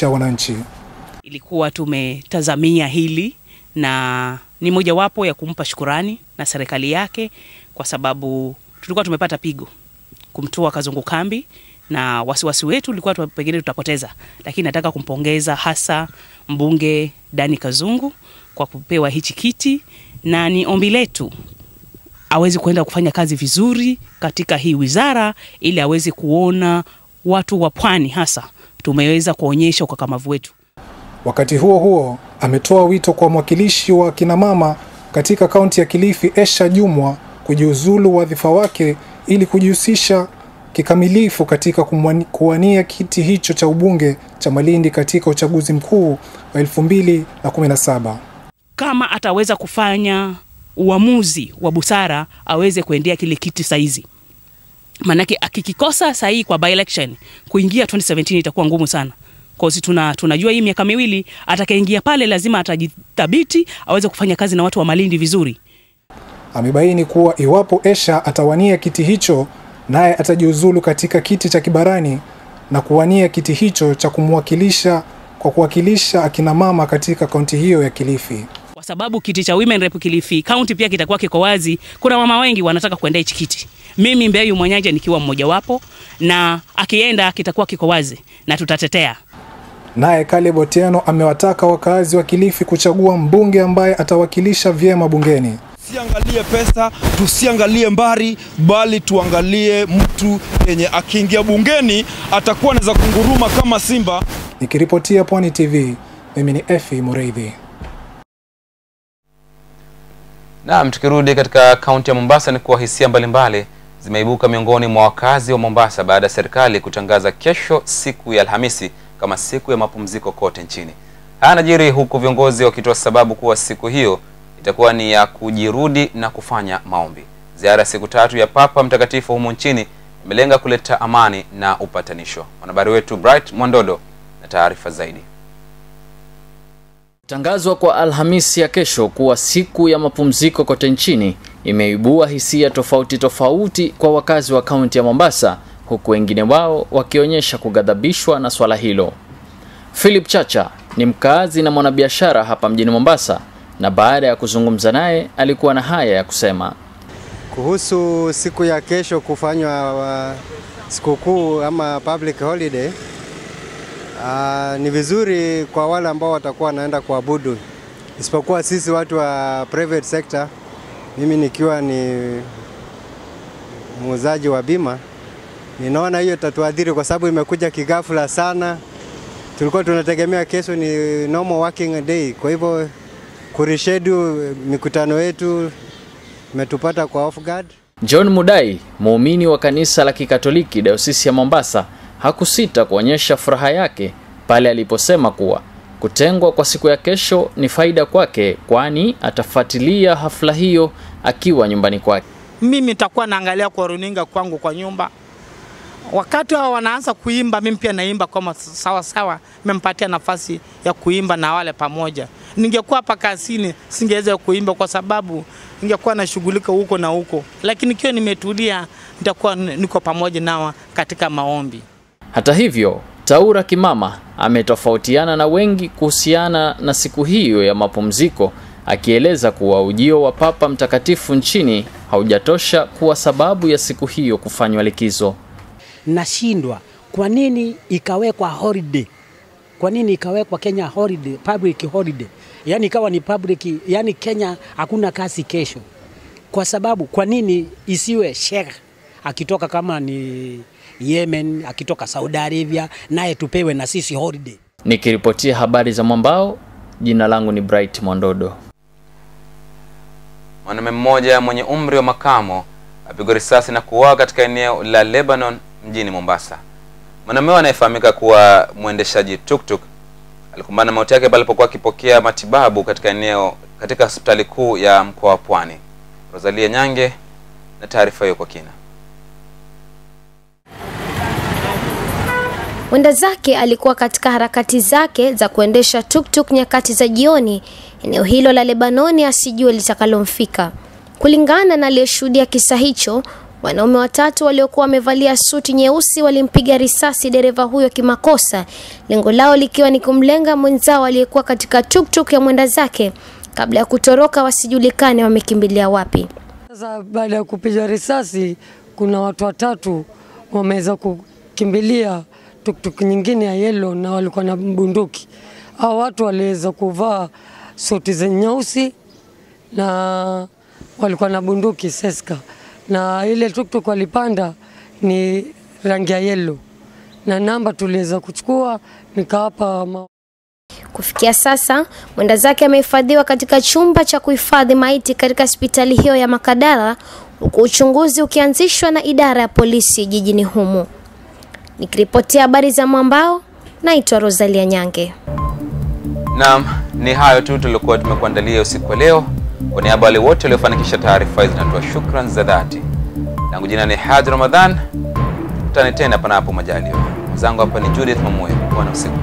wananchi. Ilikuwa tumetazamia hili na ni mojawapo ya kumpa shukrani na serikali yake, kwa sababu tulikuwa tumepata pigo kumtoa Kazungu Kambi na wasiwasi wetu ulikuwa pengine tutapoteza, lakini nataka kumpongeza hasa mbunge Dani Kazungu kwa kupewa hichi kiti, na ni ombi letu aweze kwenda kufanya kazi vizuri katika hii wizara ili aweze kuona watu wa Pwani hasa tumeweza kuonyesha ukakamavu wetu. Wakati huo huo, ametoa wito kwa mwakilishi wa kina mama katika kaunti ya Kilifi Esha Jumwa kujiuzulu wadhifa wake ili kujihusisha kikamilifu katika kuwania kiti hicho cha ubunge cha Malindi katika uchaguzi mkuu wa 2017. Kama ataweza kufanya uamuzi wa busara aweze kuendea kile kiti saizi. Manake akikikosa sahi kwa by election kuingia 2017 itakuwa ngumu sana. Kwa sababu tunajua hii miaka miwili atakayeingia pale lazima atajithabiti aweze kufanya kazi na watu wa Malindi vizuri. Amebaini kuwa iwapo Esha atawania kiti hicho, naye atajiuzulu katika kiti cha Kibarani na kuwania kiti hicho cha kuwakilisha akina mama katika kaunti hiyo ya Kilifi. Kwa sababu kiti cha Women Rep Kilifi kaunti pia kitakuwa kiko wazi, kuna mama wengi wanataka kuenda hichi kiti. Mimi Mbeyu Mwanyaja nikiwa mmoja wapo, na akienda kitakuwa kiko wazi na tutatetea. Naye Caleb Otieno amewataka wakazi wa Kilifi kuchagua mbunge ambaye atawakilisha vyema bungeni. Tusiangalie pesa, tusiangalie mbari, bali tuangalie mtu yenye akiingia bungeni atakuwa anaweza kunguruma kama simba. Nikiripotia Pwani TV, mimi ni Efi Mureithi. Naam, tukirudi katika kaunti ya Mombasa, ni kuwa hisia mbalimbali zimeibuka miongoni mwa wakazi wa Mombasa baada ya serikali kutangaza kesho siku ya Alhamisi kama siku ya mapumziko kote nchini. Haya yanajiri huku viongozi wakitoa sababu kuwa siku hiyo itakuwa ni ya kujirudi na kufanya maombi. Ziara siku 3 ya Papa Mtakatifu humu nchini imelenga kuleta amani na upatanisho. Mwanahabari wetu Bright Mwandodo na taarifa zaidi. Tangazwa kwa Alhamisi ya kesho kuwa siku ya mapumziko kote nchini imeibua hisia tofauti kwa wakazi wa kaunti ya Mombasa, huku wengine wao wakionyesha kugadhabishwa na swala hilo. Philip Chacha ni mkazi na mwanabiashara hapa mjini Mombasa, na baada ya kuzungumza naye alikuwa na haya ya kusema. Kuhusu siku ya kesho kufanywa sikukuu ama public holiday, ni vizuri kwa wale ambao watakuwa wanaenda kuabudu. Isipokuwa sisi watu wa private sector, mimi nikiwa ni muuzaji wa bima, ninaona hiyo tatuadhiri kwa sababu imekuja kighafla sana. Tulikuwa tunategemea kesho ni normal working day, kwa hivyo kureschedule mikutano yetu imetupata kwa off guard. John Mudai, muumini wa kanisa la Kikatoliki Dayosisi ya Mombasa, hakusita kuonyesha furaha yake pale aliposema kuwa kutengwa kwa siku ya kesho ni faida kwake, kwani atafuatilia hafla hiyo akiwa nyumbani kwake. Mimi nitakuwa naangalia kwa runinga kwangu kwa nyumba. Wakati wao wanaanza kuimba, mimi pia naimba kama sawa. Nimempatia nafasi ya kuimba na wale pamoja. Ningekuwa hapa kazini singeweza kuimba kwa sababu ningekuwa nashughulika huko na huko. Lakini kiyo nimetulia, nitakuwa niko pamoja nao katika maombi. Hata hivyo, Taura Kimama ametofautiana na wengi kuhusiana na siku hiyo ya mapumziko, akieleza kuwa ujio wa Papa Mtakatifu nchini haujatosha kuwa sababu ya siku hiyo kufanywa likizo. Nashindwa kwa nini ikawekwa holiday? Kwa nini ikawekwa Kenya holiday, public holiday? Yani ikawa ni public, yani Kenya hakuna kazi kesho. Kwa sababu kwa nini isiwe Sheikh akitoka kama ni Yemen, akitoka Saudi Arabia, naye tupewe na sisi holiday? Nikiripotia habari za Mwambao, jina langu ni Bright Mwandodo. Mwanamume mmoja mwenye umri wa makamo apigwa risasi na kuuawa katika eneo la Lebanon mjini Mombasa. Mwanamume anayefahamika kuwa mwendeshaji tuktuk alikumbana na mauti yake alipokuwa akipokea matibabu katika hospitali kuu ya mkoa wa Pwani. Rosalia Nyange na taarifa hiyo kwa kina. Mwenda zake alikuwa katika harakati zake za kuendesha tuktuk nyakati za jioni eneo hilo la Lebanoni, asijue litakalomfika. Kulingana na aliyeshuhudia kisa hicho, Wanaume watatu waliokuwa wamevalia suti nyeusi walimpiga risasi dereva huyo kimakosa, lengo lao likiwa ni kumlenga mwenzao aliyekuwa katika tuktuk ya mwenda zake kabla ya kutoroka wasijulikane wamekimbilia wapi. Sasa baada ya kupiga risasi, kuna watu watatu wameweza kukimbilia tuktuk nyingine ya yellow na walikuwa na bunduki. Hao watu waliweza kuvaa suti za nyeusi na walikuwa na bunduki seska, na ile tuktuk walipanda ni rangi ya yellow na namba tuliweza kuchukua nikawapa. Kufikia sasa, mwenda zake amehifadhiwa katika chumba cha kuhifadhi maiti katika hospitali hiyo ya Makadara, huku uchunguzi ukianzishwa na idara ya polisi jijini humo. Nikiripotia habari za Mwambao, naitwa Rosalia Nyange. Naam, ni hayo tu tulikuwa tumekuandalia usiku wa leo. Kwa niaba ya wale wote waliofanikisha taarifa hizi, natoa shukrani za dhati. Langu jina ni Haji Ramadhan. Tutane tena panapo majaliwa. Mzangu hapa ni Judith Mamoyo. Bwana usiku.